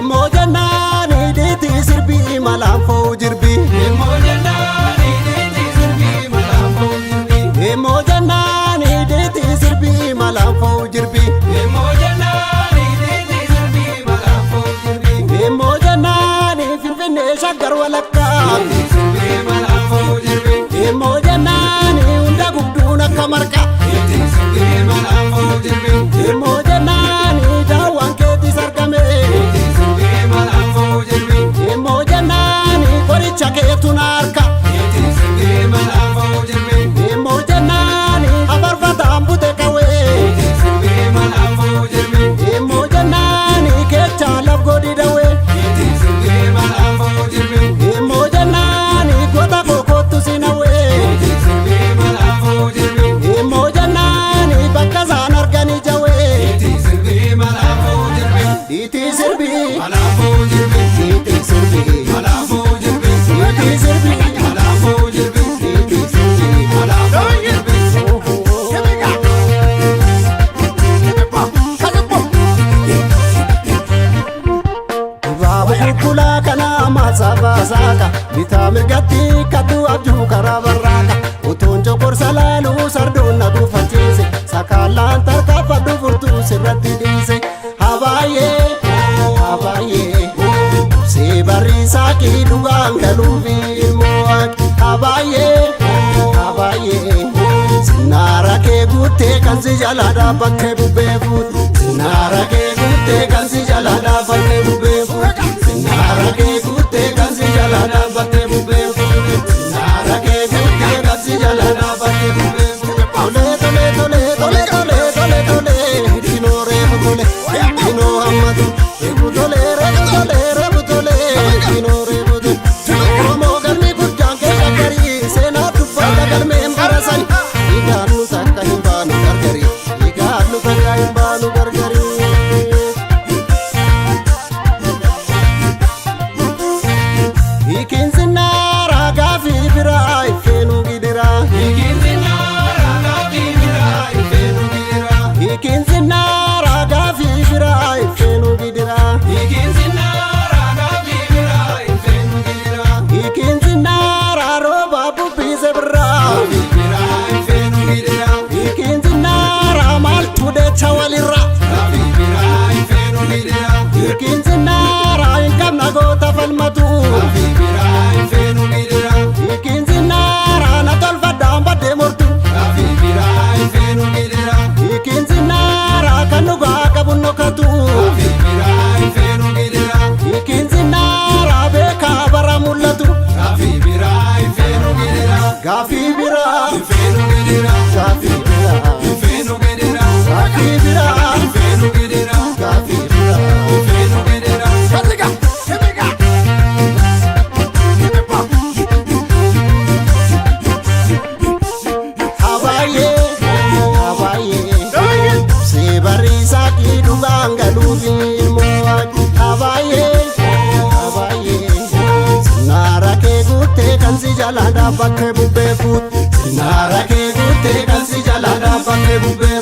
Emojanani diti sirbi malamfo jirbi. Emojanani diti sirbi malamfo jirbi. Emojanani diti sirbi malamfo jirbi. Emojanani diti sirbi malamfo jirbi. Emojanani firfine shagar walakka. Sirbi malamfo jirbi. Emojanani unda gubduna kamarka. Sirbi malamfo jirbi. Emojanani dawan keti sarkame. Emojanani koricha ketunarka. Emojanani abarfata ambute kawe. Emojanani kecha labgodi dawe. Emojanani kota kokotu sinawe. Emojanani bakazan argani jawe. Iti sirbi malamfo jirbi. Iti sirbi malamfo jirbi. Iti sirbi malamfo jirbi. Iti sirbi malamfo jirbi. Babu kula kana masaba saka. Bitamir gatti katu abju karabaraka. Utonjo korsalalu sardona du facese. Sakalan tarkafa du furtu sirratti dise. Habaye, habaye, se barisa ki dugang galubi moak. Habaye, habaye, sinara ke gute kansi jalada bakke bubefut. Sinara ke gute kansi jalada bakke bubefut. Sinara ke gute kansi jalada bakke bubefut. Sinara ke gute kansi jalada bakke bubefut. Tole tole tole tole tole tole tole, dinore butole. Dino Hamadu, Rebutole, Rebutole, Rebutole, Dino Rebutole. Como garmi kurjan ke shakari, sena tufada garme embarasan. Iganu takka himbanu gargari, iganu takka himbanu gargari. Ikin zinara gafi bira ifenu gidira. Ikin zinara gafi bira ifenu gidira. Ikin zinara gafi bira ifenu gidira. Ikin zinara gafi bira ifenu gidira. Ikin zinara roba bubi zebra. Gafi bira ifenu gidira. Ikin zinara maltude chawalira. Gafi bira ifenu gidira. Ikin zinara inkam nagota falmatu. Gafi bira ifenu gidira. Ikin zinara natolfa damba demortu. Gafi bira ifenu gidira. Ikin zinara kanuga kabunokatu. Gafi bira ifenu gidira. Ikin zinara beka baramulatu. Gafi bira ifenu gidira. Gafi bira ifenu gidira. Gafi bira ifenu gidira. Gafi bira ifenu gidira. Gafi bira ifenu gidira. Katiga katiga. Habaye habaye, se barisa ki duganga lubi moak. Habaye habaye, sinara ke gute kansi jalada bakke bubefut. Sinara ke gute kansi jalada bakke bubefut.